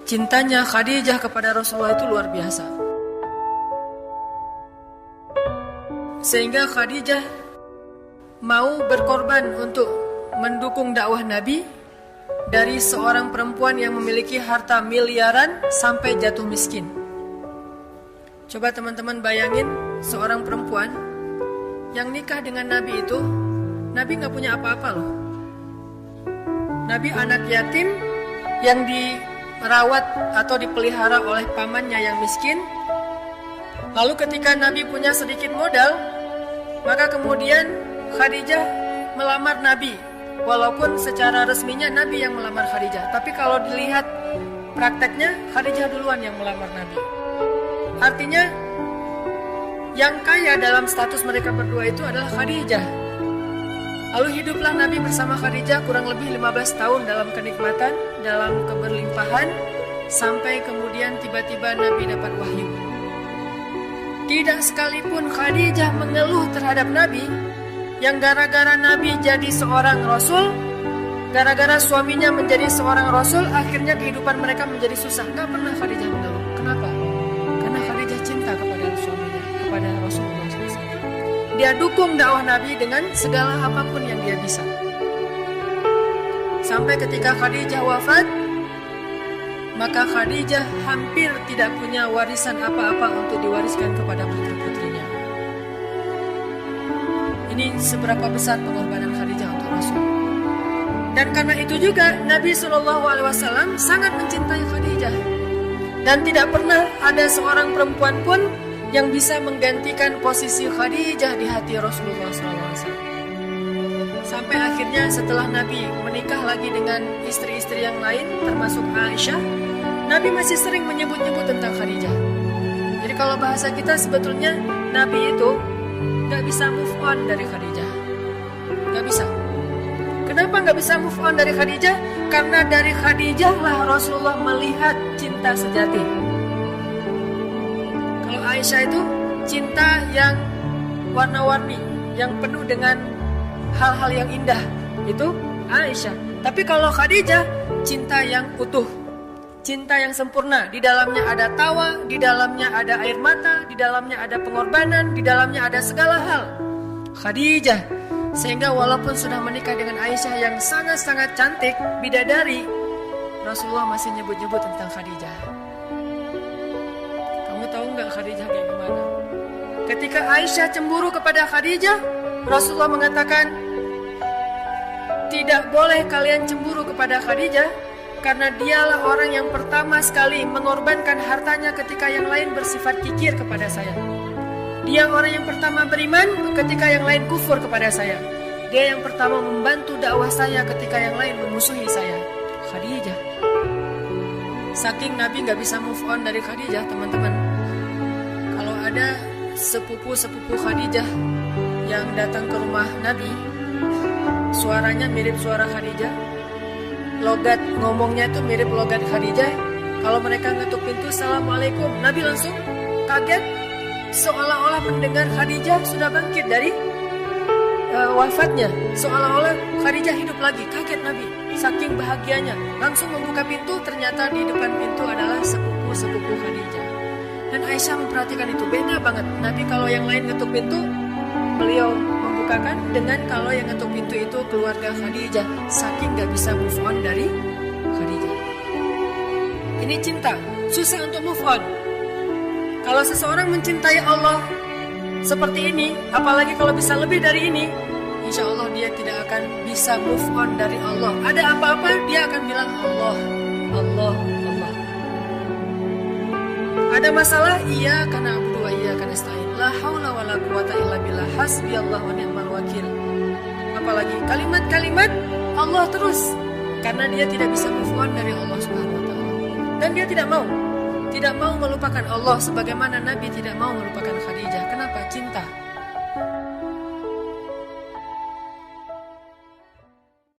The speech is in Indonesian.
cintanya Khadijah kepada Rasulullah itu luar biasa. Sehingga Khadijah mau berkorban untuk mendukung dakwah Nabi dari seorang perempuan yang memiliki harta miliaran sampai jatuh miskin. Coba teman-teman bayangin seorang perempuan yang nikah dengan Nabi itu, Nabi gak punya apa-apa loh. Nabi anak yatim yang dirawat atau dipelihara oleh pamannya yang miskin. Lalu ketika Nabi punya sedikit modal, maka kemudian Khadijah melamar Nabi. Walaupun secara resminya Nabi yang melamar Khadijah, tapi kalau dilihat prakteknya Khadijah duluan yang melamar Nabi. Artinya yang kaya dalam status mereka berdua itu adalah Khadijah. Lalu hiduplah Nabi bersama Khadijah kurang lebih 15 tahun dalam kenikmatan, dalam keberlimpahan, sampai kemudian tiba-tiba Nabi dapat wahyu. Tidak sekalipun Khadijah mengeluh terhadap Nabi, yang gara-gara Nabi jadi seorang Rasul, gara-gara suaminya menjadi seorang Rasul, akhirnya kehidupan mereka menjadi susah. Gak pernah Khadijah mengeluh. Kenapa? Karena Khadijah cinta kepada suaminya, kepada Rasulullah SAW. Dia dukung dakwah Nabi dengan segala apapun yang dia bisa. Sampai ketika Khadijah wafat, maka Khadijah hampir tidak punya warisan apa-apa untuk diwariskan kepada putri-putrinya. Ini seberapa besar pengorbanan Khadijah untuk Rasul. Dan karena itu juga Nabi SAW sangat mencintai Khadijah. Dan tidak pernah ada seorang perempuan pun yang bisa menggantikan posisi Khadijah di hati Rasulullah SAW. Sampai akhirnya setelah Nabi menikah lagi dengan istri-istri yang lain, termasuk Aisyah, Nabi masih sering menyebut-nyebut tentang Khadijah. Jadi kalau bahasa kita sebetulnya Nabi itu gak bisa move on dari Khadijah. Gak bisa. Kenapa gak bisa move on dari Khadijah? Karena dari Khadijah lah Rasulullah melihat cinta sejati. Kalau Aisyah itu cinta yang warna-warni, yang penuh dengan hal-hal yang indah, itu Aisyah. Tapi kalau Khadijah, cinta yang utuh, cinta yang sempurna. Di dalamnya ada tawa, di dalamnya ada air mata, di dalamnya ada pengorbanan, di dalamnya ada segala hal. Khadijah. Sehingga walaupun sudah menikah dengan Aisyah yang sangat-sangat cantik, bidadari, Rasulullah masih nyebut-nyebut tentang Khadijah. Kamu tahu nggak Khadijah kayak gimana? Ketika Aisyah cemburu kepada Khadijah, Rasulullah mengatakan, tidak boleh kalian cemburu kepada Khadijah, karena dialah orang yang pertama sekali mengorbankan hartanya ketika yang lain bersifat kikir kepada saya. Dia orang yang pertama beriman ketika yang lain kufur kepada saya. Dia yang pertama membantu dakwah saya ketika yang lain memusuhi saya. Khadijah. Saking Nabi gak bisa move on dari Khadijah, teman-teman. Kalau ada sepupu-sepupu Khadijah yang datang ke rumah Nabi, suaranya mirip suara Khadijah, logat ngomongnya itu mirip logat Khadijah. Kalau mereka ngetuk pintu, Assalamualaikum, Nabi langsung kaget, seolah-olah mendengar Khadijah sudah bangkit dari wafatnya. Seolah-olah Khadijah hidup lagi. Kaget Nabi, saking bahagianya. Langsung membuka pintu, ternyata di depan pintu adalah sepupu-sepupu Khadijah. Dan Aisyah memperhatikan itu, beda banget. Nabi kalau yang lain ngetuk pintu, beliau membukakan, dengan kalau yang ngetuk pintu itu keluarga Khadijah. Saking gak bisa move on dari Khadijah. Ini cinta, susah untuk move on. Kalau seseorang mencintai Allah seperti ini, apalagi kalau bisa lebih dari ini, insya Allah dia tidak akan bisa move on dari Allah. Ada apa-apa dia akan bilang Allah, Allah, Allah. Ada masalah, iya karena abudu wa iya karena nasta'in. La haula wa la quwata illa billah, hasbiyallahu wa ni'mal wakil. Apalagi kalimat-kalimat Allah terus, karena dia tidak bisa move on dari Allah Subhanahu wa taala. Dan dia tidak mau melupakan Allah sebagaimana Nabi tidak mau melupakan Khadijah. Kenapa? Cinta.